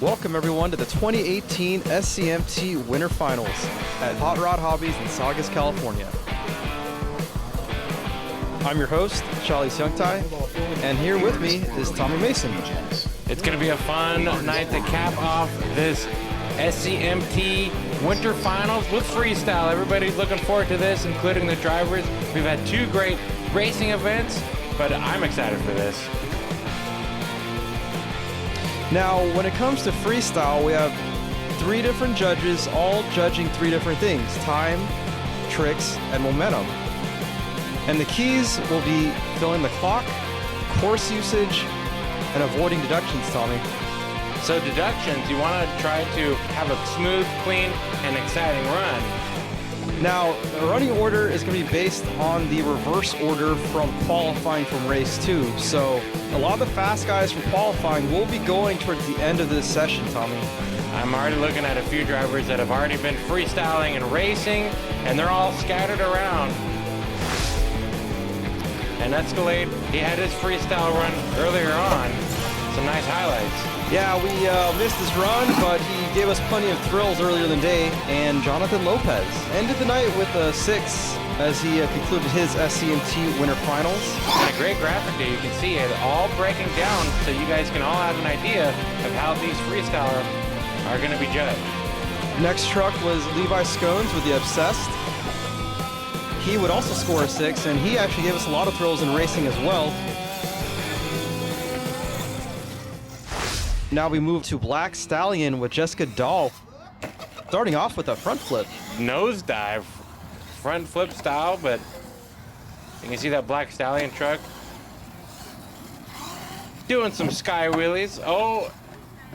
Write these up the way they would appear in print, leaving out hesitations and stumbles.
Welcome everyone to the 2018 SCMT Winter Finals at Hot Rod Hobbies in Saugus, California. I'm your host, Charlie Seungtai, and here with me is Tommy Mason. It's going to be a fun night to cap off this SCMT Winter Finals with Freestyle. Everybody's looking forward to this, including the drivers. We've had two great racing events, but I'm excited for this. Now, when it comes to freestyle, we have three different judges, all judging three different things: time, tricks, and momentum. And the keys will be filling the clock, course usage, and avoiding deductions, Tommy. So deductions, you want to try to have a smooth, clean, and exciting run. Now, the running order is going to be based on the reverse order from qualifying from race 2. So a lot of the fast guys from qualifying will be going towards the end of this session, Tommy. I'm already looking at a few drivers that have already been freestyling and racing, and they're all scattered around. And Escalade, he had his freestyle run earlier on. Some nice highlights. Yeah, we missed his run, but he gave us plenty of thrills earlier in the day. And Jonathan Lopez ended the night with a 6 as he concluded his SCMT Winter Finals. And a great graphic there. You can see it all breaking down so you guys can all have an idea of how these freestylers are going to be judged. Next truck was Levi Scones with the Obsessed. He would also score a 6, and he actually gave us a lot of thrills in racing as well. Now we move to Black Stallion with Jessica Dahl, starting off with a front flip. Nosedive, front flip style, but you can see that Black Stallion truck doing some sky wheelies. Oh,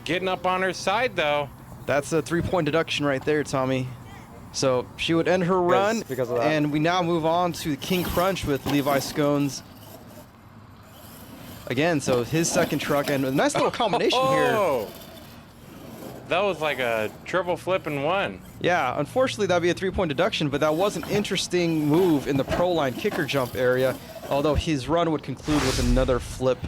getting up on her side though. That's a 3-point deduction right there, Tommy. So she would end her run, because of that. And we now move on to King Krunch with Levi Scones. Again, so his second truck, and a nice little combination here. That was like a triple flip in one. Yeah, unfortunately that'd be a 3-point deduction, but that was an interesting move in the Proline kicker jump area, although his run would conclude with another flip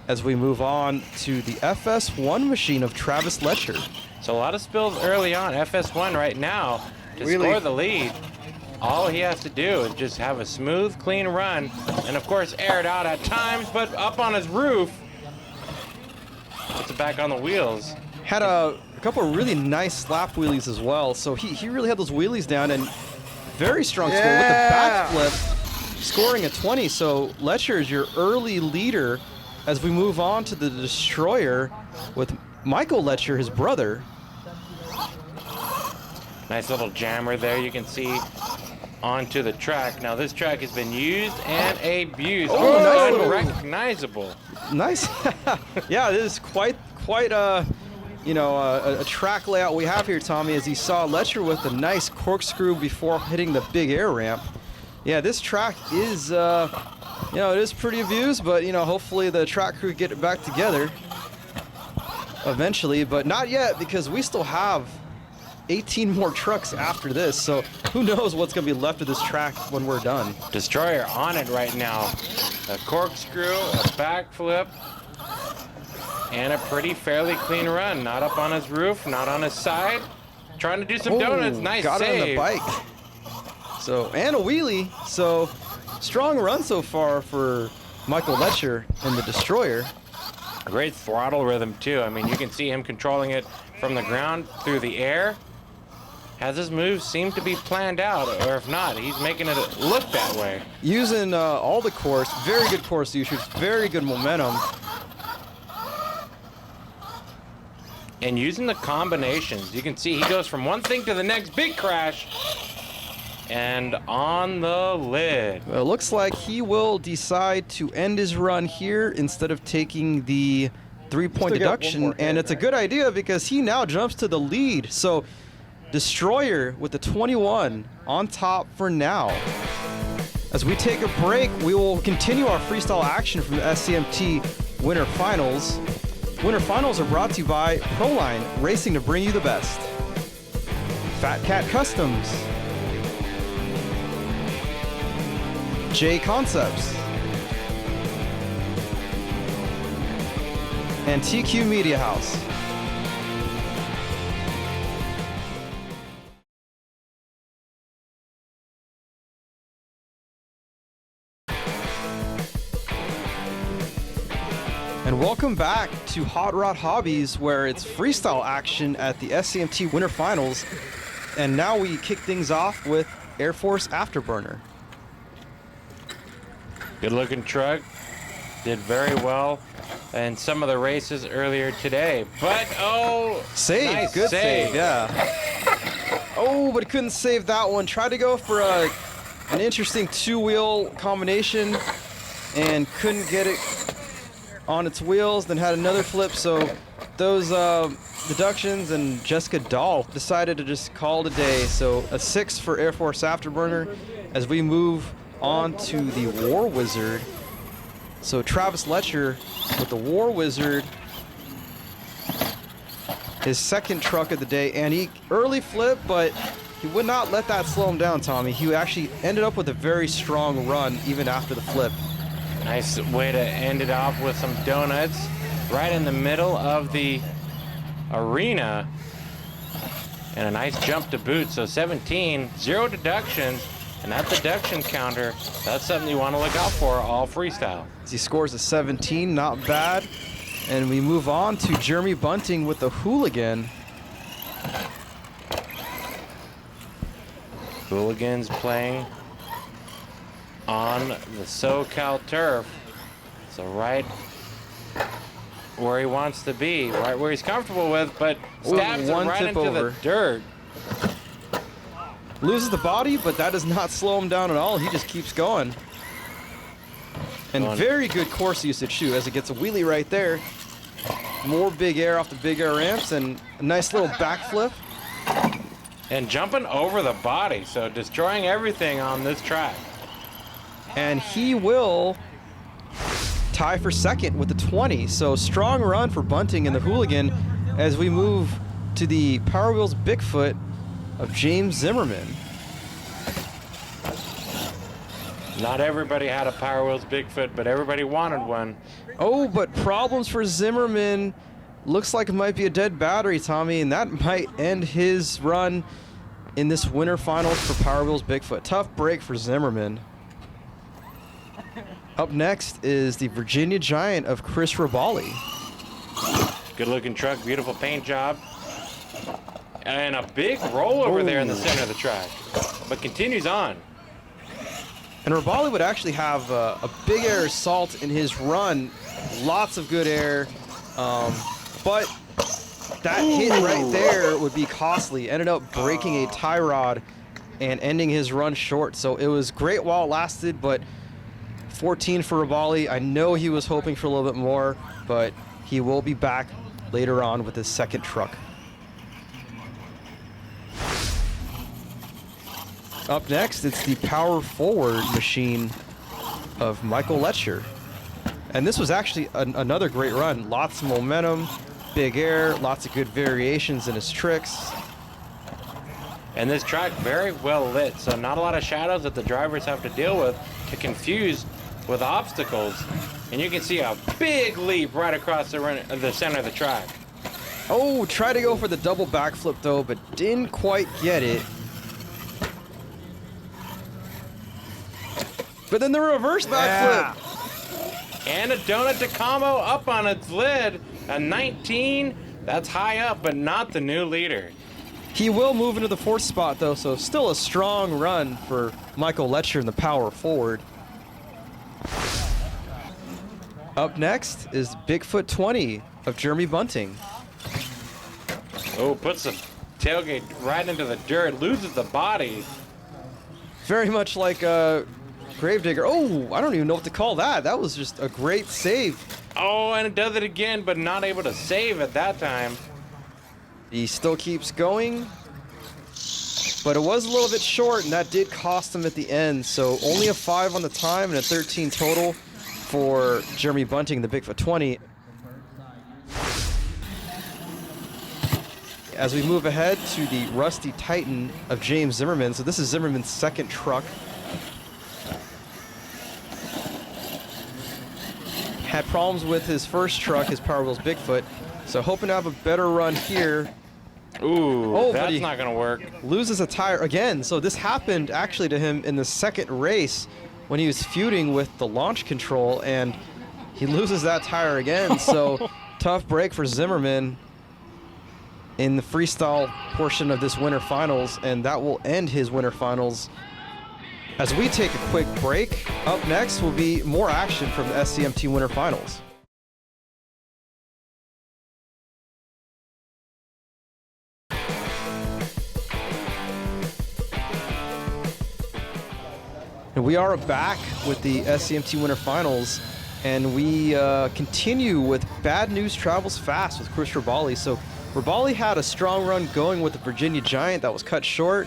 as we move on to the FS1 machine of Travis Letcher. So a lot of spills early on. FS1 right now to score the lead. All he has to do is just have a smooth, clean run, and of course air it out at times, but up on his roof, puts it back on the wheels. Had a couple of really nice slap wheelies as well, so he really had those wheelies down, and very strong score with the backflip, scoring a 20. So Letcher is your early leader as we move on to the Destroyer with Michael Letcher, his brother. Nice little jammer there, you can see onto the track. Now this track has been used and abused. Oh, nice little unrecognizable. Nice. Yeah, it is quite a track layout we have here, Tommy, as you saw Letcher with a nice corkscrew before hitting the big air ramp. Yeah, this track is it is pretty abused, but hopefully the track crew get it back together eventually, but not yet, because we still have 18 more trucks after this, so who knows what's going to be left of this track when we're done. Destroyer on it right now. A corkscrew, a backflip, and a pretty fairly clean run. Not up on his roof, not on his side. Trying to do some donuts. Nice got save. Got on the bike. So, and a wheelie. So, strong run so far for Michael Letcher in the Destroyer. Great throttle rhythm too. I mean, you can see him controlling it from the ground through the air. Has his moves seem to be planned out, or if not, he's making it look that way. Using all the course, very good course usage, very good momentum. And using the combinations, you can see he goes from one thing to the next, big crash, and on the lid. Well, it looks like he will decide to end his run here instead of taking the 3-point deduction, and it's a good idea because he now jumps to the lead. So Destroyer with the 21 on top for now. As we take a break, we will continue our freestyle action from the SCMT Winter Finals. Winter Finals are brought to you by Proline, racing to bring you the best. Cat Customs, JConcepts, and TQ Media House. Welcome back to Hot Rod Hobbies, where it's freestyle action at the SCMT Winter Finals. And now we kick things off with Air Force Afterburner. Good looking truck. Did very well in some of the races earlier today. But, oh, save. Nice Good save, yeah. Oh, but couldn't save that one. Tried to go for an interesting two-wheel combination and couldn't get it on its wheels, then had another flip. So those deductions, and Jessica Dahl decided to just call it a day. So a 6 for Air Force Afterburner as we move on to the War Wizard. So Travis Letcher with the War Wizard, his second truck of the day, and he early flip, but he would not let that slow him down, Tommy. He actually ended up with a very strong run even after the flip. Nice way to end it off with some donuts right in the middle of the arena. And a nice jump to boot. So 17, 0 deductions. And that deduction counter, that's something you want to look out for all freestyle. He scores a 17, not bad. And we move on to Jeremy Bunting with the Hooligan. Hooligans playing on the SoCal turf. So right where he wants to be, right where he's comfortable with, but stabs it right into the dirt. Loses the body, but that does not slow him down at all. He just keeps going. And very good course usage too, as it gets a wheelie right there. More big air off the big air ramps and a nice little backflip. And jumping over the body, so destroying everything on this track. And he will tie for second with the 20. So strong run for Bunting and the Hooligan as we move to the Power Wheels Bigfoot of James Zimmerman. Not everybody had a Power Wheels Bigfoot, but everybody wanted one. Oh, but problems for Zimmerman. Looks like it might be a dead battery, Tommy, and that might end his run in this Winter Finals for Power Wheels Bigfoot. Tough break for Zimmerman. Up next is the Virginia Giant of Chris Rabali. Good looking truck, beautiful paint job. And a big rollover there in the center of the track, but continues on. And Rabali would actually have a big air assault in his run. Lots of good air, but that hit right there would be costly. Ended up breaking a tie rod and ending his run short. So it was great while it lasted, but 14 for Rabali. I know he was hoping for a little bit more, but he will be back later on with his second truck. Up next, it's the power forward machine of Michael Letcher. And this was actually another great run. Lots of momentum, big air, lots of good variations in his tricks. And this track very well lit, so not a lot of shadows that the drivers have to deal with to confuse with obstacles. And you can see a big leap right across the center of the track. Oh, tried to go for the double backflip though, but didn't quite get it. But then the reverse backflip. And a donut to combo up on its lid. A 19, that's high up, but not the new leader. He will move into the 4th spot though, so still a strong run for Michael Letcher in the power forward. Up next is Bigfoot 20 of Jeremy Bunting. Oh, puts the tailgate right into the dirt, loses the body. Very much like Gravedigger. Oh, I don't even know what to call that. That was just a great save. Oh, and it does it again, but not able to save at that time. He still keeps going, but it was a little bit short, and that did cost him at the end. So only a 5 on the time and a 13 total for Jeremy Bunting, the Bigfoot 20. As we move ahead to the Rusty Titan of James Zimmerman. So this is Zimmerman's second truck. Had problems with his first truck, his Power Wheels Bigfoot. So hoping to have a better run here. Ooh, that's not gonna work. Loses a tire again. So this happened actually to him in the second race when he was feuding with the launch control, and He loses that tire again, so tough break for Zimmerman in the freestyle portion of this Winter Finals, and that will end his Winter Finals. As we take a quick break, up next will be more action from the SCMT Winter Finals. And we are back with the SCMT Winter Finals, and we continue with Bad News Travels Fast with Chris Rabali. So Rabali had a strong run going with the Virginia Giant that was cut short.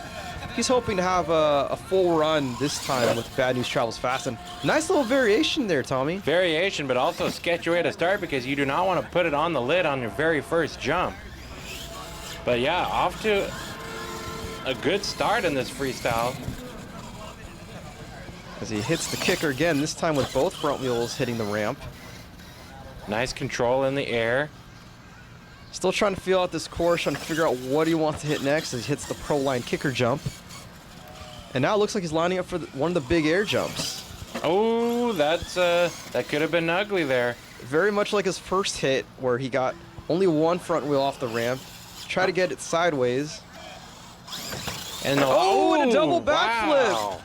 He's hoping to have a full run this time with Bad News Travels Fast. And nice little variation there, Tommy. Variation, but also a sketchy way to start because you do not want to put it on the lid on your very first jump. But yeah, off to a good start in this freestyle. As he hits the kicker again, this time with both front wheels hitting the ramp. Nice control in the air. Still trying to feel out this course, trying to figure out what he wants to hit next as he hits the Proline kicker jump. And now it looks like he's lining up for one of the big air jumps. Oh, that could have been ugly there. Very much like his first hit, where he got only one front wheel off the ramp. Try to get it sideways. And and a double backflip. Wow.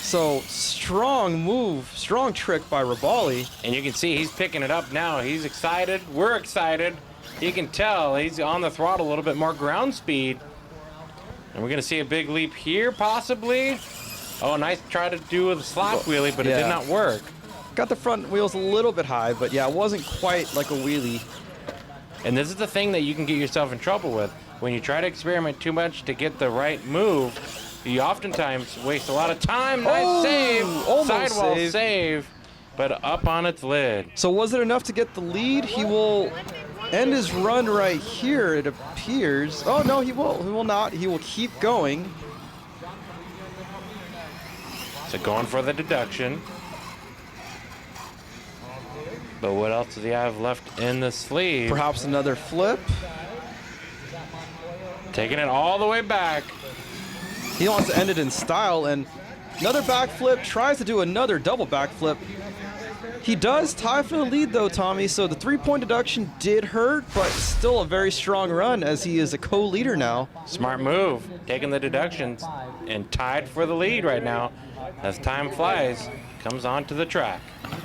So strong move, strong trick by Rabali. And you can see he's picking it up now. He's excited. We're excited. You can tell he's on the throttle a little bit more ground speed. And we're going to see a big leap here, possibly. Oh, nice try to do a slap wheelie, but it did not work. Got the front wheels a little bit high, but yeah, it wasn't quite like a wheelie. And this is the thing that you can get yourself in trouble with. When you try to experiment too much to get the right move, you oftentimes waste a lot of time. Nice save. Sidewall save, but up on its lid. So was it enough to get the lead? He will end his run right here, it appears. Oh, no, he will. He will not. He will keep going. So going for the deduction. But what else does he have left in the sleeve? Perhaps another flip. Taking it all the way back. He wants to end it in style, and another backflip, tries to do another double backflip. He does tie for the lead though, Tommy, so the 3-point deduction did hurt, but still a very strong run as he is a co-leader now. Smart move, taking the deductions and tied for the lead right now as time flies, comes onto the track.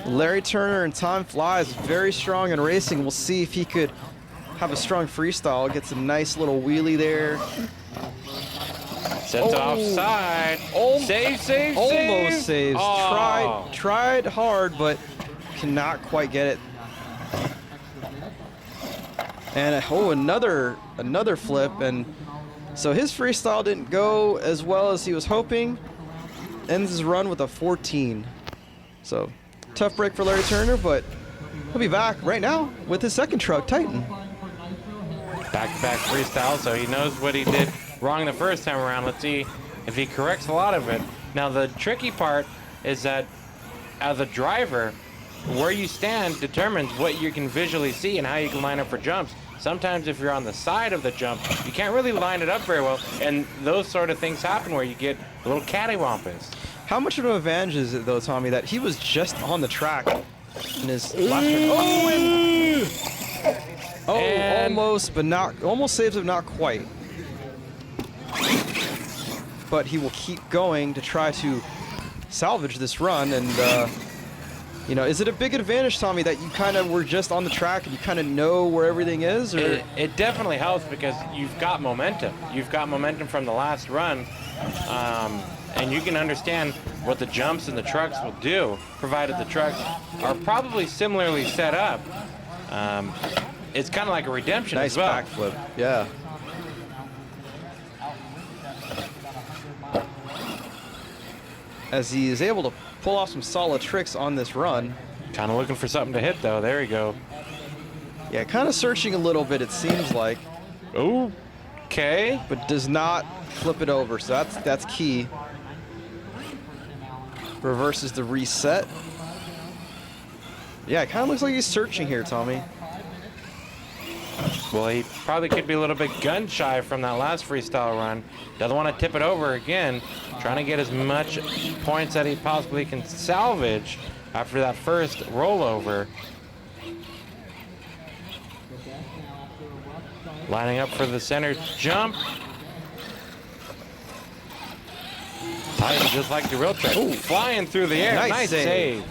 Larry Turner and time flies, very strong in racing. We'll see if he could have a strong freestyle, gets a nice little wheelie there. Sets offside. Save. Almost saves. Oh. Tried hard, but cannot quite get it. And another flip, and so his freestyle didn't go as well as he was hoping. Ends his run with a 14. So tough break for Larry Turner, but he'll be back right now with his second truck, Titan. Back-to-back freestyle, so he knows what he did wrong the first time around. Let's see if he corrects a lot of it. Now the tricky part is that as a driver, where you stand determines what you can visually see and how you can line up for jumps. Sometimes if you're on the side of the jump, you can't really line it up very well, and those sort of things happen where you get a little cattywampus. How much of an advantage is it though, Tommy, that he was just on the track in his last turn? Almost, but not, almost saves it, not quite. But he will keep going to try to salvage this run, and you know, is it a big advantage, Tommy, that you kind of were just on the track and you kind of know where everything is? Or? It definitely helps because you've got momentum. You've got momentum from the last run, and you can understand what the jumps and the trucks will do, provided the trucks are probably similarly set up. It's kind of like a redemption as well. Nice backflip, yeah. As he is able to pull off some solid tricks on this run. Kind of looking for something to hit though. There we go. Yeah, kind of searching a little bit, it seems like. Okay. But does not flip it over, so that's key. Reverses the reset. Yeah, it kind of looks like he's searching here, Tommy. Well, he probably could be a little bit gun shy from that last freestyle run. Doesn't want to tip it over again. Trying to get as much points that he possibly can salvage after that first rollover. Lining up for the center jump. Tight, just like the real trick. Ooh, flying through the air. Nice save.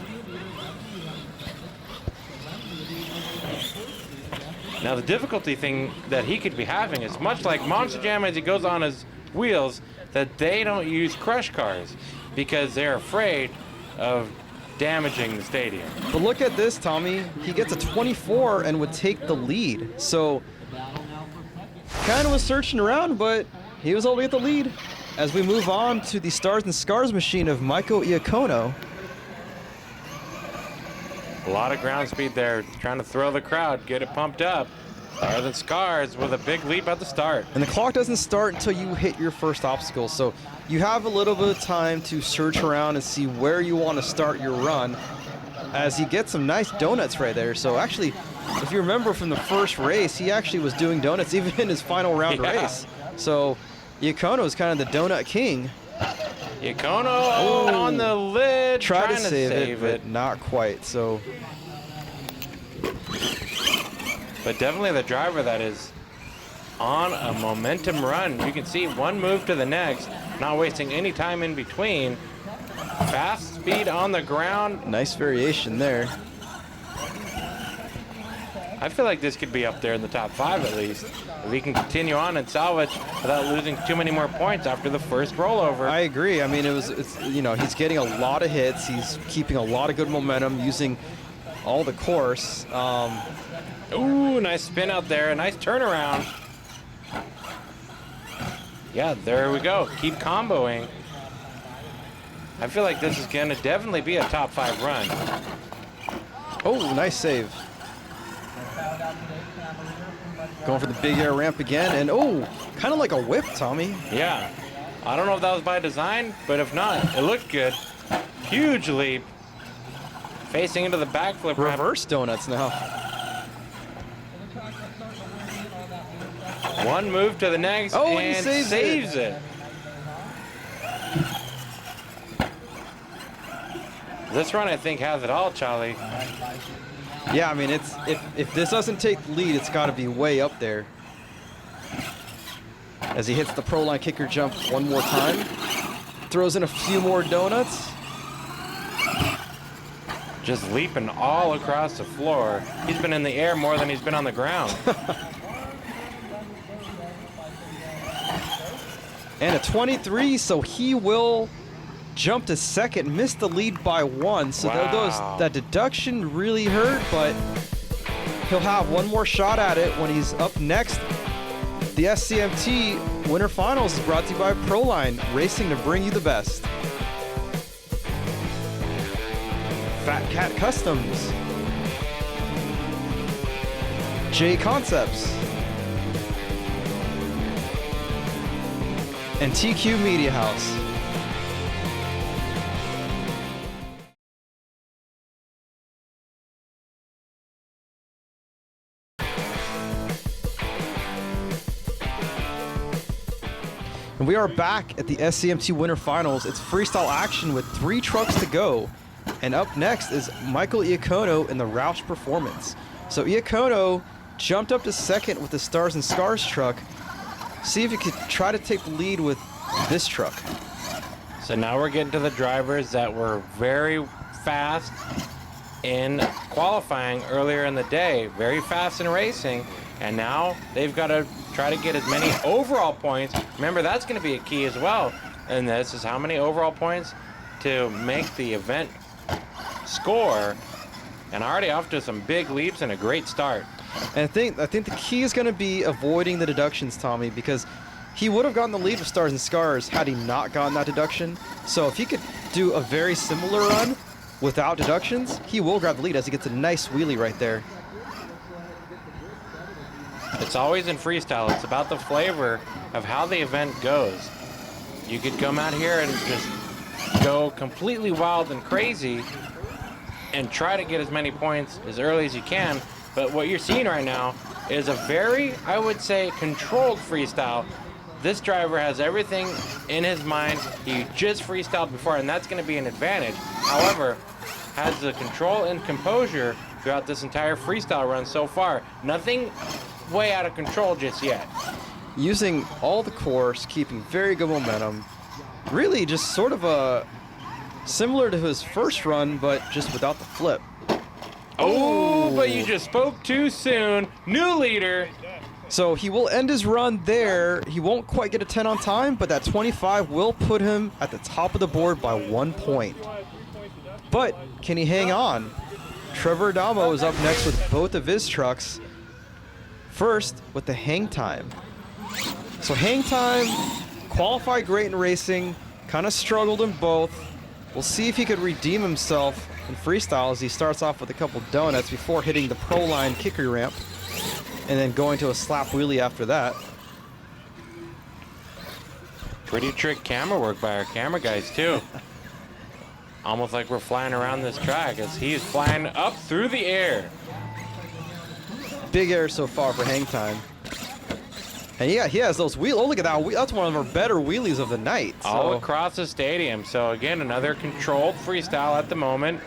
Now the difficulty thing that he could be having is much like Monster Jam as he goes on his wheels, that they don't use crush cars because they're afraid of damaging the stadium. But look at this, Tommy. He gets a 24 and would take the lead. So kind of was searching around, but he was able to get the lead. As we move on to the Stars and Scars machine of Michael Iacono. A lot of ground speed there, trying to throw the crowd, get it pumped up. Stars and Scars with a big leap at the start. And the clock doesn't start until you hit your first obstacle, so you have a little bit of time to search around and see where you want to start your run, as you get some nice donuts right there. So actually, if you remember from the first race, he actually was doing donuts even in his final round race. So Iacono is kind of the donut king. Iacono on the lid, trying to save it, but not quite. So, but definitely the driver that is on a momentum run. You can see one move to the next, not wasting any time in between. Fast speed on the ground. Nice variation there. I feel like this could be up there in the top 5 at least. If he can continue on and salvage without losing too many more points after the first rollover. I agree. I mean, he's getting a lot of hits. He's keeping a lot of good momentum, using all the course. Ooh, nice spin out there. A nice turnaround. Yeah, there we go. Keep comboing. I feel like this is going to definitely be a top 5 run. Oh, nice save. Going for the big air ramp again, and oh, kind of like a whip, Tommy. Yeah. I don't know if that was by design, but if not, it looked good. Huge leap. Facing into the backflip. Reverse donuts now. One move to the next, and he saves it. This run, I think, has it all, Charlie. Yeah, I mean, if this doesn't take the lead, it's got to be way up there. As he hits the Proline kicker jump one more time, throws in a few more donuts. Just leaping all across the floor. He's been in the air more than he's been on the ground. And a 23, so he will jump to second, missed the lead by 1. So that deduction really hurt, but he'll have one more shot at it when he's up next. The SCMT Winter Finals is brought to you by Proline, racing to bring you the best. Cat Customs, JConcepts, and TQ Media House. And we are back at the SCMT Winter Finals. It's freestyle action with 3 trucks to go. And up next is Michael Iacono in the Roush Performance. So Iacono jumped up to second with the Stars and Scars truck. See if he could try to take the lead with this truck. So now we're getting to the drivers that were very fast in qualifying earlier in the day, very fast in racing, and now they've got to try to get as many overall points. Remember, that's going to be a key as well. And this is how many overall points to make the event score. And already off to some big leaps and a great start. And I think the key is going to be avoiding the deductions, Tommy, because he would have gotten the lead with Stars and Scars had he not gotten that deduction. So if he could do a very similar run without deductions, he will grab the lead as he gets a nice wheelie right there. It's always in freestyle. It's about the flavor of how the event goes. You could come out here and just go completely wild and crazy and try to get as many points as early as you can. But what you're seeing right now is a very, I would say, controlled freestyle. This driver has everything in his mind. He just freestyled before, and that's going to be an advantage. However, has the control and composure throughout this entire freestyle run so far. Nothing way out of control just yet. Using all the course, keeping very good momentum. Really just sort of a similar to his first run, but just without the flip. Oh, but you just spoke too soon. New leader. So he will end his run there. He won't quite get a 10 on time, but that 25 will put him at the top of the board by 1 point. But can he hang on? Trevor Adamo is up next with both of his trucks. First, with the hang time. So hang time, qualified great in racing, kind of struggled in both. We'll see if he could redeem himself in freestyle as he starts off with a couple donuts before hitting the Proline kicker ramp and then going to a slap wheelie after that. Pretty trick camera work by our camera guys too. Almost like we're flying around this track as he's flying up through the air. Big air so far for hang time. And yeah, he has those wheels. Oh, look at that. That's one of our better wheelies of the night. All across the stadium. So again, another controlled freestyle at the moment.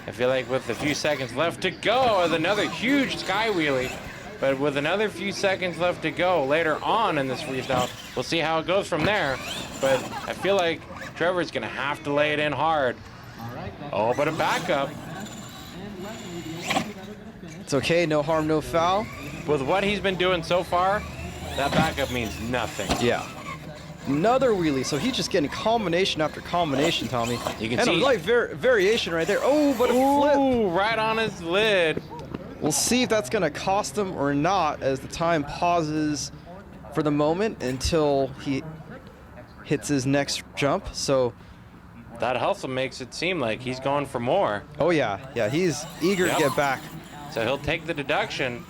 I feel like with a few seconds left to go, with another huge sky wheelie. But with another few seconds left to go later on in this freestyle, we'll see how it goes from there. But I feel like Trevor's going to have to lay it in hard. Oh, but a backup. It's okay, no harm, no foul. With what he's been doing so far, that backup means nothing. Yeah. Another wheelie, so he's just getting combination after combination, Tommy. You can and see a light variation right there. Oh, but a flip. Ooh, right on his lid. We'll see if that's going to cost him or not as the time pauses for the moment until he hits his next jump. So that hustle makes it seem like he's going for more. Oh, yeah. Yeah, he's eager to get back. So he'll take the deduction,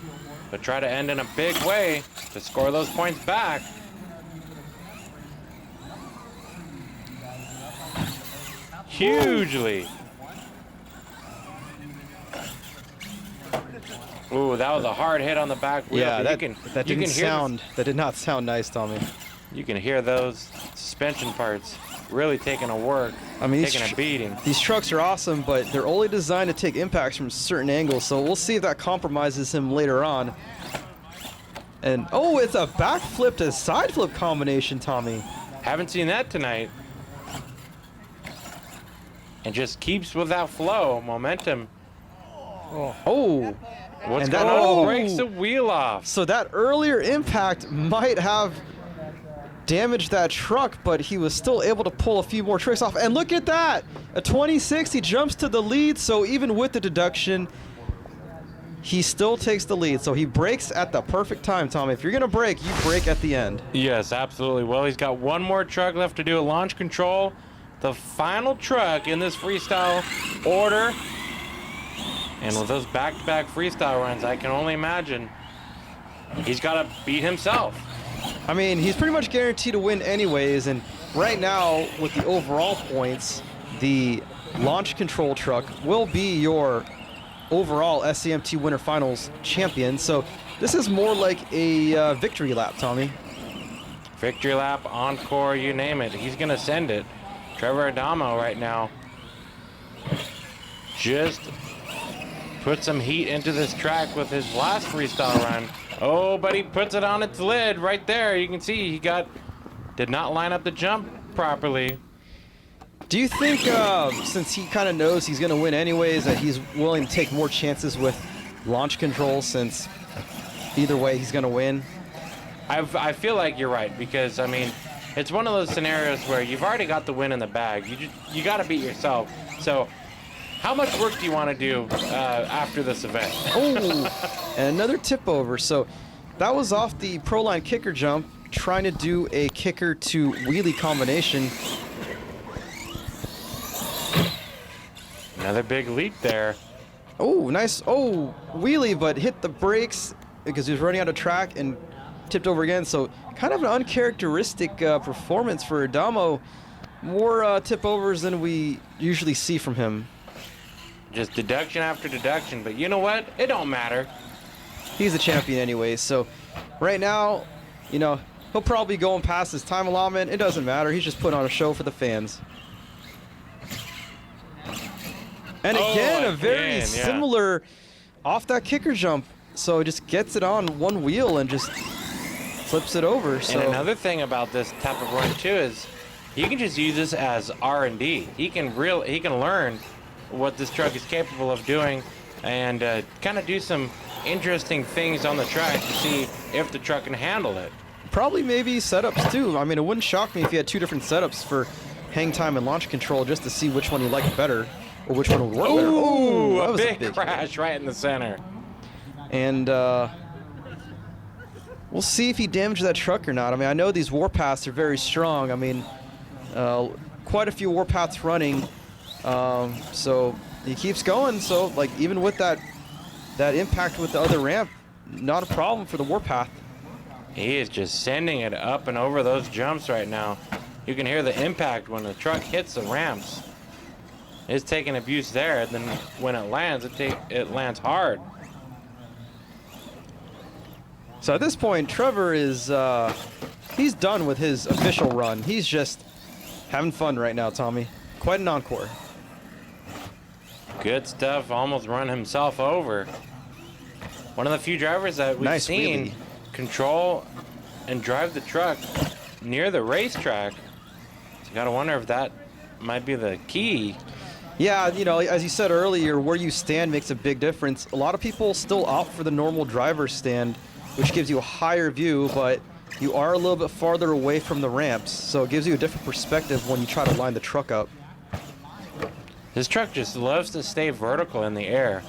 but try to end in a big way to score those points back. Hugely. Ooh, that was a hard hit on the back wheel. Yeah, that did not sound nice, Tommy. You can hear those suspension parts really taking a work, taking a beating. These trucks are awesome, but they're only designed to take impacts from certain angles, so we'll see if that compromises him later on. And, oh, it's a backflip to side flip combination, Tommy. Haven't seen that tonight. And just keeps with that flow, momentum. Oh. What's going on? Breaks the wheel off. So that earlier impact might have damaged that truck, but he was still able to pull a few more tricks off. And look at that! A 26, he jumps to the lead, so even with the deduction, he still takes the lead. So he brakes at the perfect time, Tommy. If you're going to brake, you brake at the end. Yes, absolutely. Well, he's got one more truck left to do a launch control. The final truck in this freestyle order. And with those back-to-back freestyle runs, I can only imagine he's got to beat himself. I mean, he's pretty much guaranteed to win anyways, and right now, with the overall points, the launch control truck will be your overall SCMT Winter Finals champion, so this is more like a victory lap, Tommy. Victory lap, encore, you name it. He's going to send it. Trevor Adamo right now just put some heat into this track with his last freestyle run. Oh, but he puts it on its lid right there. You can see he did not line up the jump properly. Do you think, since he kind of knows he's going to win anyways, that he's willing to take more chances with launch control since either way he's going to win? I feel like you're right because, I mean, it's one of those scenarios where you've already got the win in the bag. You got to beat yourself. So how much work do you want to do after this event? Oh, and another tip over. So that was off the Proline kicker jump, trying to do a kicker to wheelie combination. Another big leap there. Oh, nice. Oh, wheelie, but hit the brakes because he was running out of track and tipped over again. So kind of an uncharacteristic performance for Adamo. More tip overs than we usually see from him. Just deduction after deduction, but you know what? It don't matter. He's a champion anyway, so right now, you know, he'll probably be going past his time allotment. It doesn't matter. He's just putting on a show for the fans. And again, a very similar off that kicker jump. So it just gets it on one wheel and just flips it over. So and another thing about this type of run too is you can just use this as R&D. He can learn what this truck is capable of doing and kind of do some interesting things on the track to see if the truck can handle it. Probably maybe setups too. I mean, it wouldn't shock me if you had 2 different setups for hang time and launch control just to see which one you liked better or which one would work better. Ooh, that was a big crash right in the center. And we'll see if he damaged that truck or not. I mean, I know these warpaths are very strong. I mean, quite a few warpaths running. So he keeps going. So like even with that impact with the other ramp, not a problem for the warpath. He is just sending it up and over those jumps right now. You can hear the impact when the truck hits the ramps. It's taking abuse there, and then when it lands, it lands hard. So at this point, Trevor is he's done with his official run. He's just having fun right now, Tommy. Quite an encore. Good stuff. Almost run himself over. One of the few drivers that we've seen control and drive the truck near the racetrack. So you gotta wonder if that might be the key. Yeah, you know, as you said earlier, where you stand makes a big difference. A lot of people still opt for the normal driver's stand, which gives you a higher view, but you are a little bit farther away from the ramps, so it gives you a different perspective when you try to line the truck up. This truck just loves to stay vertical in the air,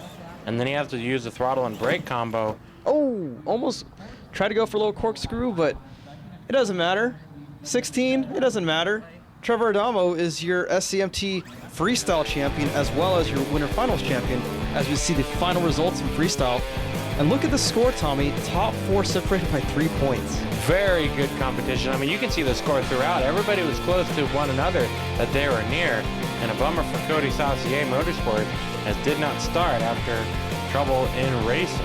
and then you have to use the throttle and brake combo. Oh, almost tried to go for a little corkscrew, but it doesn't matter. 16, it doesn't matter. Trevor Adamo is your SCMT Freestyle champion as well as your Winter Finals champion as we see the final results in Freestyle. And look at the score, Tommy. Top 4 separated by 3 points. Very good competition. I mean, you can see the score throughout. Everybody was close to one another that they were near. And a bummer for Cody Saucier Motorsport as did not start after trouble in racing.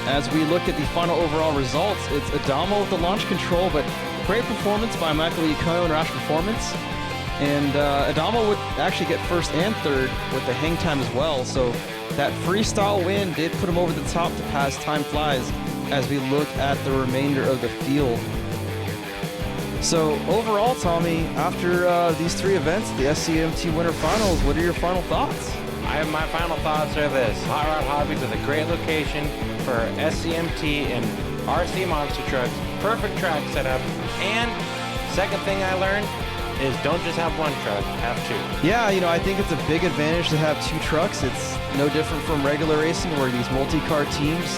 As we look at the final overall results, it's Adamo with the launch control, but great performance by Michael Iacono and Roush Performance. And Adamo would actually get first and third with the hang time as well. So that freestyle win did put him over the top to pass Time Flies as we look at the remainder of the field. So overall, Tommy, after these 3 events, the SCMT Winter Finals, what are your final thoughts? My final thoughts are this. Hot Rod Hobbies is a great location for SCMT and RC monster trucks. Perfect track setup. And second thing I learned is don't just have one truck, have 2. Yeah, you know, I think it's a big advantage to have 2 trucks. It's no different from regular racing where these multi-car teams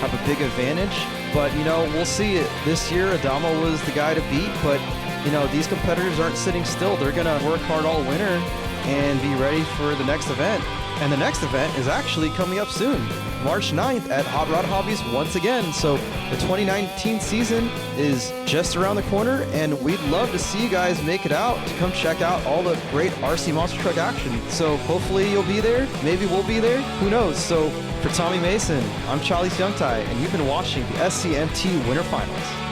have a big advantage. But, you know, we'll see it. This year, Adamo was the guy to beat, but, you know, these competitors aren't sitting still. They're going to work hard all winter and be ready for the next event. And the next event is actually coming up soon, March 9th at Hot Rod Hobbies once again. So the 2019 season is just around the corner, and we'd love to see you guys make it out to come check out all the great RC monster truck action. So hopefully you'll be there. Maybe we'll be there. Who knows? So for Tommy Mason, I'm Charlie Youngtai, and you've been watching the SCMT Winter Finals.